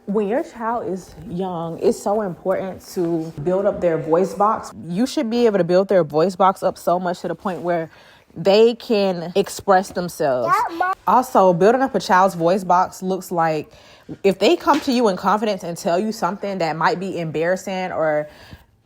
When your child is young, it's so important to build up their voice box. You should be able to build their voice box up so much to the point where they can express themselves. Also, building up a child's voice box looks like if they come to you in confidence and tell you something that might be embarrassing or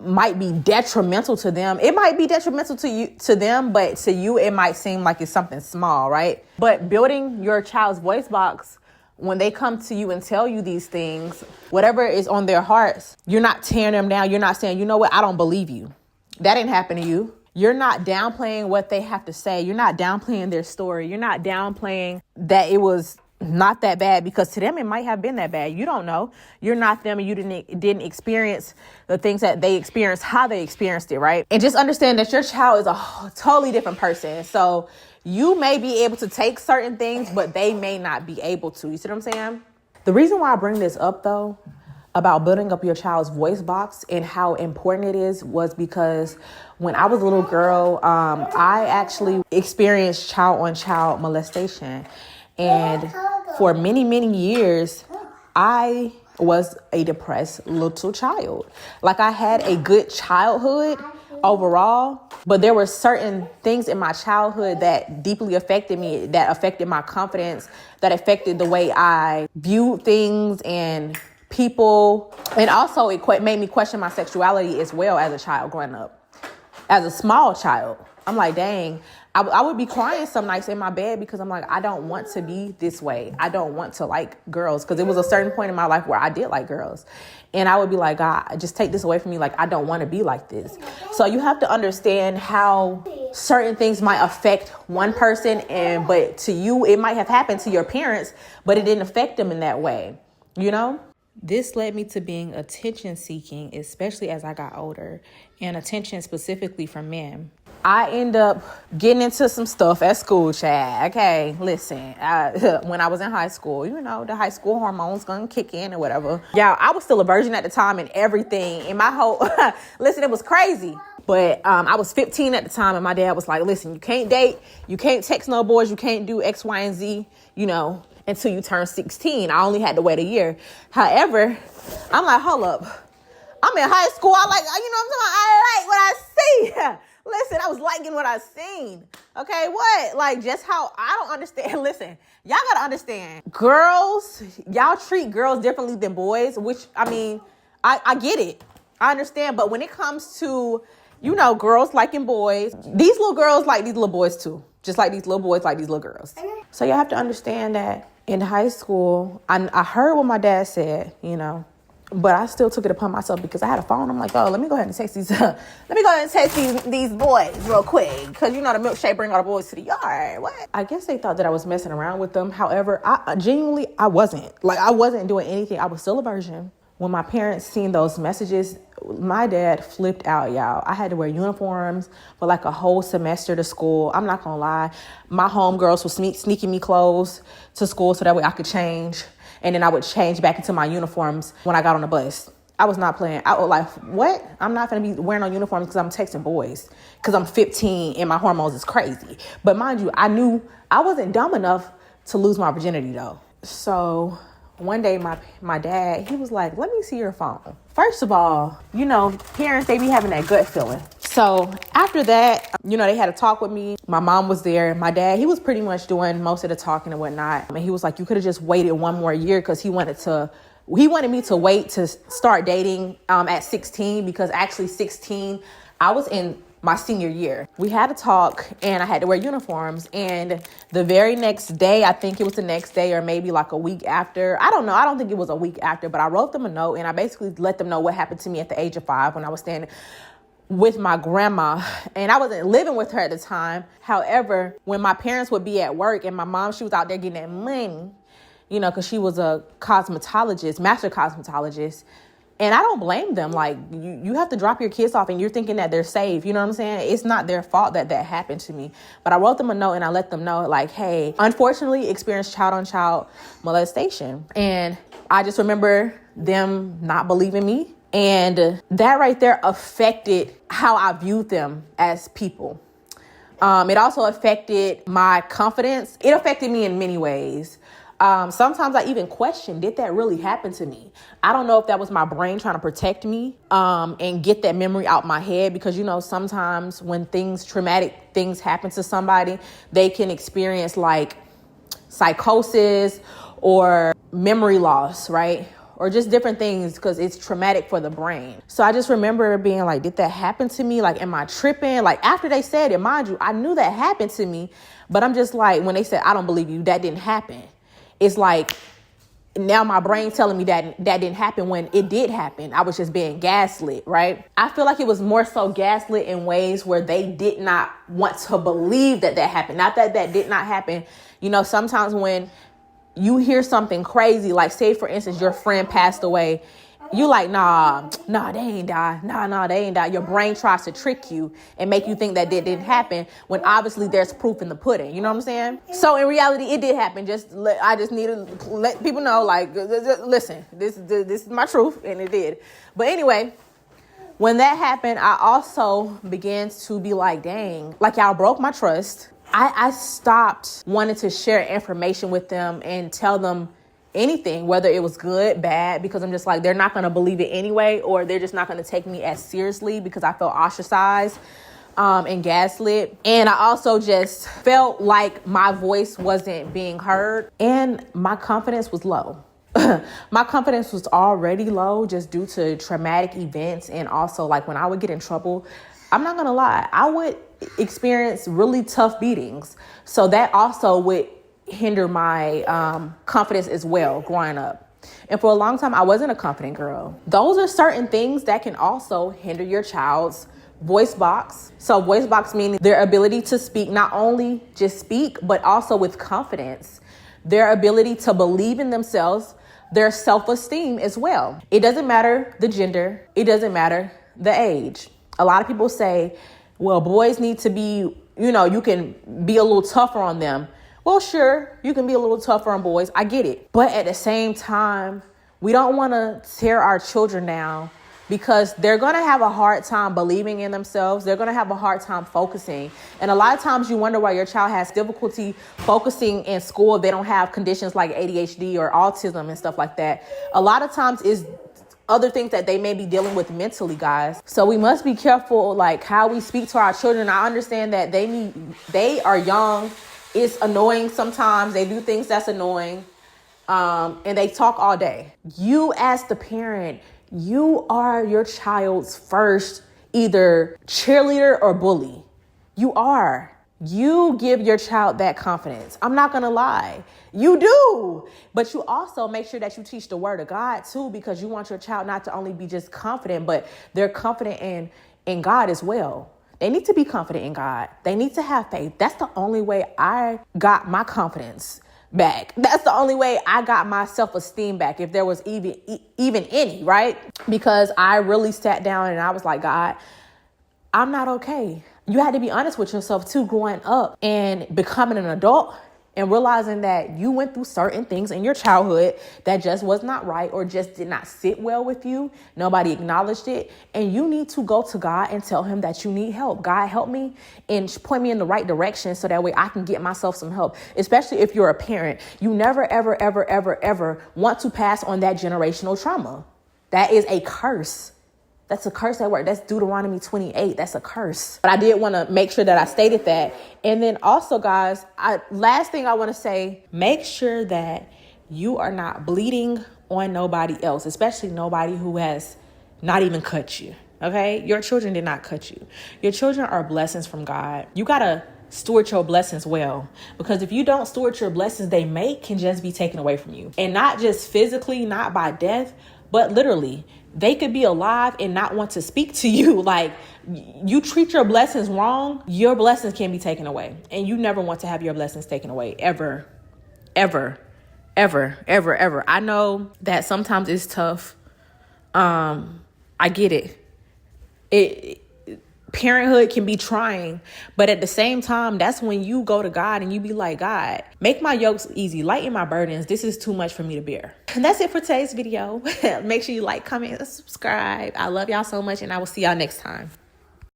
might be detrimental to them. It might be detrimental to them, but to you, it might seem like it's something small, right? But building your child's voice box, when they come to you and tell you these things, whatever is on their hearts, you're not tearing them down. You're not saying, you know what, I don't believe you. That didn't happen to you. You're not downplaying what they have to say. You're not downplaying their story. You're not downplaying that it was not that bad, because to them it might have been that bad. You don't know. You're not them, and you didn't experience the things that they experienced, how they experienced it, right? And just understand that your child is a totally different person. So you may be able to take certain things, but they may not be able to. You see what I'm saying? The reason why I bring this up, though, about building up your child's voice box and how important it is, was because when I was a little girl, I actually experienced child-on-child molestation. And for many, many years, I was a depressed little child. Like, I had a good childhood overall, but there were certain things in my childhood that deeply affected me, that affected my confidence, that affected the way I viewed things and people. And also it made me question my sexuality as well as a child growing up. As a small child, I'm like, dang, I would be crying some nights in my bed because I'm like, I don't want to be this way. I don't want to like girls, because it was a certain point in my life where I did like girls. And I would be like, God, just take this away from me. Like, I don't want to be like this. So you have to understand how certain things might affect one person, but to you, it might have happened to your parents, but it didn't affect them in that way, you know? This led me to being attention seeking, especially as I got older, and attention specifically from men. I end up getting into some stuff at school, Chad. Okay, listen, when I was in high school, you know, the high school hormones gonna kick in or whatever. Yeah, I was still a virgin at the time and everything. And my whole, listen, it was crazy. But I was 15 at the time, and my dad was like, listen, you can't date, you can't text no boys, you can't do X, Y, and Z, you know, until you turn 16. I only had to wait a year. However, I'm like, hold up. I'm in high school. I like, you know what I'm talking about? I like what I see. Listen, I was liking what I seen. Okay, what? Like, just how I don't understand. Listen, y'all got to understand. Girls, y'all treat girls differently than boys, which, I mean, I get it. I understand. But when it comes to, you know, girls liking boys, these little girls like these little boys too. Just like these little boys like these little girls. So you have to understand that in high school, I heard what my dad said, you know, but I still took it upon myself because I had a phone. I'm like, oh, let me go ahead and text these boys real quick. Because, you know, the milkshake bring all the boys to the yard. What? I guess they thought that I was messing around with them. However, I genuinely wasn't. Like, I wasn't doing anything. I was still a virgin. When my parents seen those messages, my dad flipped out, y'all. I had to wear uniforms for like a whole semester to school. I'm not gonna lie. My homegirls were sneaking me clothes to school so that way I could change. And then I would change back into my uniforms when I got on the bus. I was not playing. I was like, what? I'm not going to be wearing no uniforms because I'm texting boys. Because I'm 15 and my hormones is crazy. But mind you, I knew I wasn't dumb enough to lose my virginity though. So one day my dad, he was like, let me see your phone. First of all, you know, parents, they be having that gut feeling. So after that, you know, they had a talk with me. My mom was there. My dad, he was pretty much doing most of the talking and whatnot. And he was like, you could have just waited one more year, because he wanted me to wait to start dating at 16, because actually 16, I was in my senior year. We had a talk and I had to wear uniforms. And the very next day, I think it was the next day or maybe like a week after. I don't know. I don't think it was a week after, but I wrote them a note and I basically let them know what happened to me at the age of 5 when I was standing with my grandma, and I wasn't living with her at the time. However, when my parents would be at work and my mom, she was out there getting that money, you know, because she was a cosmetologist, master cosmetologist. And I don't blame them. Like, you have to drop your kids off and you're thinking that they're safe. You know what I'm saying? It's not their fault that happened to me. But I wrote them a note and I let them know, like, hey, unfortunately experienced child-on-child molestation. And I just remember them not believing me. And that right there affected how I viewed them as people. It also affected my confidence. It affected me in many ways. Sometimes I even question, did that really happen to me? I don't know if that was my brain trying to protect me and get that memory out my head, because, you know, sometimes when traumatic things happen to somebody, they can experience like psychosis or memory loss, right? Or just different things, because it's traumatic for the brain. So I just remember being like, did that happen to me? Like, am I tripping? Like, after they said it, mind you, I knew that happened to me, but I'm just like, when they said, I don't believe you, that didn't happen. It's like, now my brain telling me that didn't happen when it did happen. I was just being gaslit, right? I feel like it was more so gaslit in ways where they did not want to believe that happened. Not that did not happen. You know, sometimes when you hear something crazy, like say for instance, your friend passed away, you like, nah, they ain't die. Nah, they ain't die. Your brain tries to trick you and make you think that didn't happen when obviously there's proof in the pudding. You know what I'm saying? So in reality, it did happen. I just need to let people know, like, listen, this is my truth, and it did. But anyway, when that happened, I also began to be like, dang, like y'all broke my trust. I stopped wanting to share information with them and tell them anything, whether it was good, bad, because I'm just like, they're not going to believe it anyway, or they're just not going to take me as seriously, because I felt ostracized and gaslit. And I also just felt like my voice wasn't being heard, and my confidence was low. My confidence was already low just due to traumatic events. And also, like, when I would get in trouble, I'm not going to lie, I would experience really tough beatings. So that also would hinder my confidence as well growing up. And for a long time, I wasn't a confident girl. Those are certain things that can also hinder your child's voice box. So voice box meaning their ability to speak, not only just speak, but also with confidence, their ability to believe in themselves, their self-esteem as well. It doesn't matter the gender. It doesn't matter the age. A lot of people say, well, boys need to be, you can be a little tougher on them. Well, sure, you can be a little tougher on boys. I get it. But at the same time, we don't want to tear our children down, because they're going to have a hard time believing in themselves. They're going to have a hard time focusing. And a lot of times you wonder why your child has difficulty focusing in school if they don't have conditions like ADHD or autism and stuff like that. A lot of times is other things that they may be dealing with mentally, guys. So we must be careful, like, how we speak to our children. I understand that they are young. It's annoying sometimes. They do things that's annoying. And they talk all day. You as the parent, you are your child's first either cheerleader or bully. You are. You give your child that confidence. I'm not going to lie. You do. But you also make sure that you teach the word of God too, because you want your child not to only be just confident, but they're confident in God as well. They need to be confident in God. They need to have faith. That's the only way I got my confidence back. That's the only way I got my self-esteem back, if there was even any, right? Because I really sat down and I was like, God, I'm not okay. You had to be honest with yourself too, growing up and becoming an adult and realizing that you went through certain things in your childhood that just was not right or just did not sit well with you. Nobody acknowledged it. And you need to go to God and tell him that you need help. God, help me and point me in the right direction so that way I can get myself some help, especially if you're a parent. You never, ever, ever, ever, ever want to pass on that generational trauma. That is a curse. That's a curse at work. That's Deuteronomy 28. That's a curse. But I did want to make sure that I stated that. And then also, guys, last thing I want to say, make sure that you are not bleeding on nobody else, especially nobody who has not even cut you. Okay? Your children did not cut you. Your children are blessings from God. You got to steward your blessings well, because if you don't steward your blessings, they can just be taken away from you. And not just physically, not by death, but literally. They could be alive and not want to speak to you. Like, you treat your blessings wrong, your blessings can be taken away. And you never want to have your blessings taken away, ever, ever, ever, ever, ever. I know that sometimes it's tough. I get it. Parenthood can be trying, but at the same time, that's when you go to God and you be like, God, make my yokes easy, lighten my burdens. This is too much for me to bear. And that's it for today's video. Make sure you like, comment, and subscribe. I love y'all so much, and I will see y'all next time.